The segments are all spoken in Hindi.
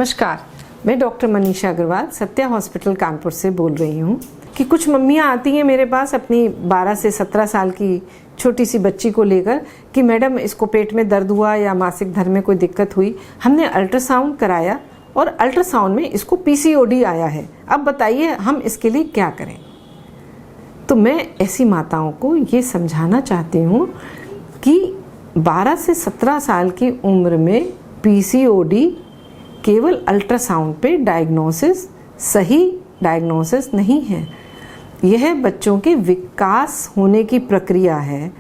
नमस्कार, मैं डॉक्टर मनीषा अग्रवाल सत्या हॉस्पिटल कानपुर से बोल रही हूँ कि कुछ मम्मियाँ आती हैं मेरे पास अपनी 12 से 17 साल की छोटी सी बच्ची को लेकर कि मैडम इसको पेट में दर्द हुआ या मासिक धर्म में कोई दिक्कत हुई। हमने अल्ट्रासाउंड कराया और अल्ट्रासाउंड में इसको पीसीओडी आया है, अब बताइए हम इसके लिए क्या करें। तो मैं ऐसी माताओं को ये समझाना चाहती हूँ कि 12 से 17 साल की उम्र में पीसीओडी केवल अल्ट्रासाउंड पे डायग्नोसिस सही डायग्नोसिस नहीं है। यह बच्चों के विकास होने की प्रक्रिया है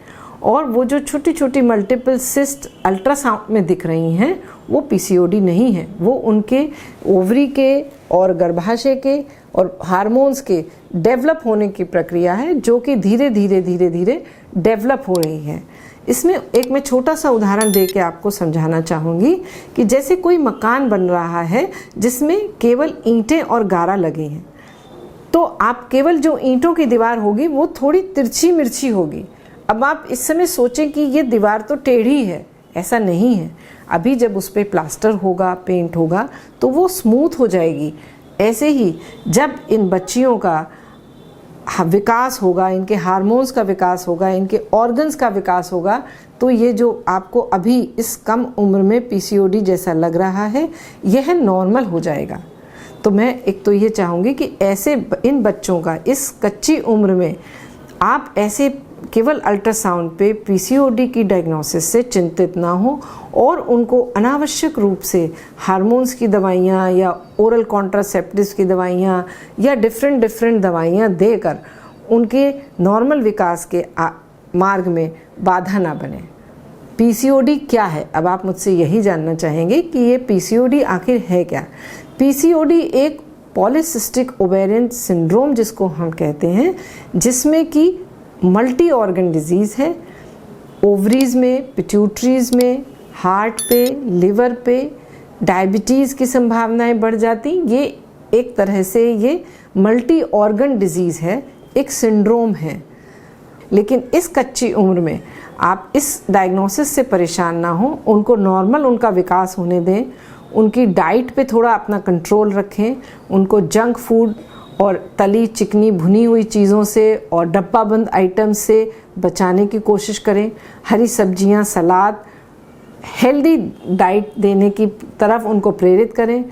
और वो जो छोटी छोटी मल्टीपल सिस्ट अल्ट्रासाउंड में दिख रही हैं वो पीसीओडी नहीं है, वो उनके ओवरी के और गर्भाशय के और हार्मोन्स के डेवलप होने की प्रक्रिया है जो कि धीरे धीरे डेवलप हो रही है। इसमें एक मैं छोटा सा उदाहरण दे के आपको समझाना चाहूँगी कि जैसे कोई मकान बन रहा है जिसमें केवल ईंटें और गारा लगे हैं, तो आप केवल जो ईंटों की दीवार होगी वो थोड़ी तिरछी मिर्ची होगी। अब आप इस समय सोचें कि ये दीवार तो टेढ़ी है, ऐसा नहीं है। अभी जब उस पर प्लास्टर होगा, पेंट होगा तो वो स्मूथ हो जाएगी। ऐसे ही जब इन बच्चियों का विकास होगा, इनके हार्मोन्स का विकास होगा, इनके ऑर्गन्स का विकास होगा, तो ये जो आपको अभी इस कम उम्र में पीसीओडी जैसा लग रहा है यह नॉर्मल हो जाएगा। तो मैं एक तो ये चाहूँगी कि ऐसे इन बच्चों का इस कच्ची उम्र में आप ऐसे केवल अल्ट्रासाउंड पे पीसीओडी की डायग्नोसिस से चिंतित ना हो और उनको अनावश्यक रूप से हार्मोन्स की दवाइयाँ या ओरल कॉन्ट्रासेप्टिव्स की दवाइयाँ या डिफरेंट दवाइयाँ देकर उनके नॉर्मल विकास के मार्ग में बाधा ना बने। पीसीओडी क्या है? अब आप मुझसे यही जानना चाहेंगे कि ये पीसीओडी आखिर है क्या। पीसीओडी एक पॉलीसिस्टिक ओवेरियन सिंड्रोम जिसको हम कहते हैं, जिसमें कि मल्टी ऑर्गन डिजीज़ है। ओवरीज में, पिट्यूटरीज में, हार्ट पे, लिवर पे डायबिटीज़ की संभावनाएं बढ़ जाती। ये एक तरह से ये मल्टी ऑर्गन डिजीज़ है, एक सिंड्रोम है। लेकिन इस कच्ची उम्र में आप इस डायग्नोसिस से परेशान ना हो, उनको नॉर्मल उनका विकास होने दें, उनकी डाइट पे थोड़ा अपना कंट्रोल रखें, उनको जंक फूड और तली चिकनी भुनी हुई चीज़ों से और डब्बाबंद आइटम से बचाने की कोशिश करें। हरी सब्जियां, सलाद, हेल्दी डाइट देने की तरफ उनको प्रेरित करें।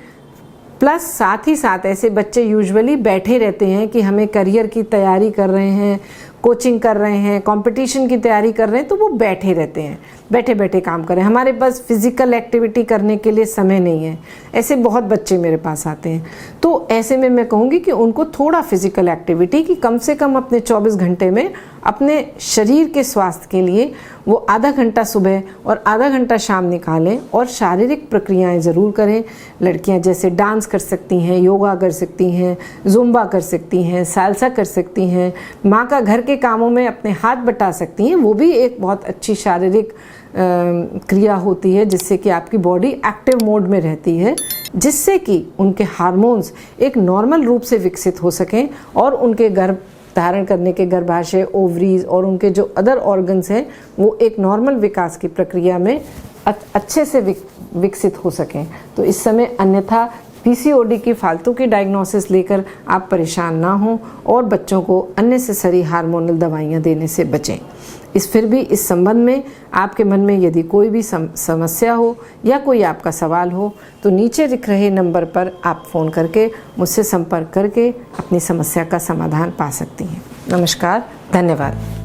प्लस साथ ही साथ ऐसे बच्चे यूजुअली बैठे रहते हैं कि हमें करियर की तैयारी कर रहे हैं, कोचिंग कर रहे हैं, कंपटीशन की तैयारी कर रहे हैं, तो वो बैठे रहते हैं, बैठे बैठे काम करें। हमारे पास फिज़िकल एक्टिविटी करने के लिए समय नहीं है। ऐसे बहुत बच्चे मेरे पास आते हैं। तो ऐसे में मैं कहूँगी कि उनको थोड़ा फिज़िकल एक्टिविटी की कम से कम अपने 24 घंटे में अपने शरीर के स्वास्थ्य के लिए वो आधा घंटा सुबह और आधा घंटा शाम निकालें और शारीरिक प्रक्रियाएं ज़रूर करें। लड़कियां जैसे डांस कर सकती हैं, योगा कर सकती हैं, जुम्बा कर सकती हैं, सालसा कर सकती हैं, माँ का घर के कामों में अपने हाथ बटा सकती हैं। वो भी एक बहुत अच्छी शारीरिक क्रिया होती है जिससे कि आपकी बॉडी एक्टिव मोड में रहती है, जिससे कि उनके हार्मोन्स एक नॉर्मल रूप से विकसित हो सकें और उनके गर्भ धारण करने के गर्भाशय, ओवरीज और उनके जो अदर ऑर्गन्स हैं वो एक नॉर्मल विकास की प्रक्रिया में अच्छे से विकसित हो सकें। तो इस समय अन्यथा पीसीओडी की फालतू की डायग्नोसिस लेकर आप परेशान ना हों और बच्चों को अननेसेसरी हार्मोनल दवाइयाँ देने से बचें। फिर भी इस संबंध में आपके मन में यदि कोई भी समस्या हो या कोई आपका सवाल हो तो नीचे दिख रहे नंबर पर आप फ़ोन करके मुझसे संपर्क करके अपनी समस्या का समाधान पा सकती हैं। नमस्कार, धन्यवाद।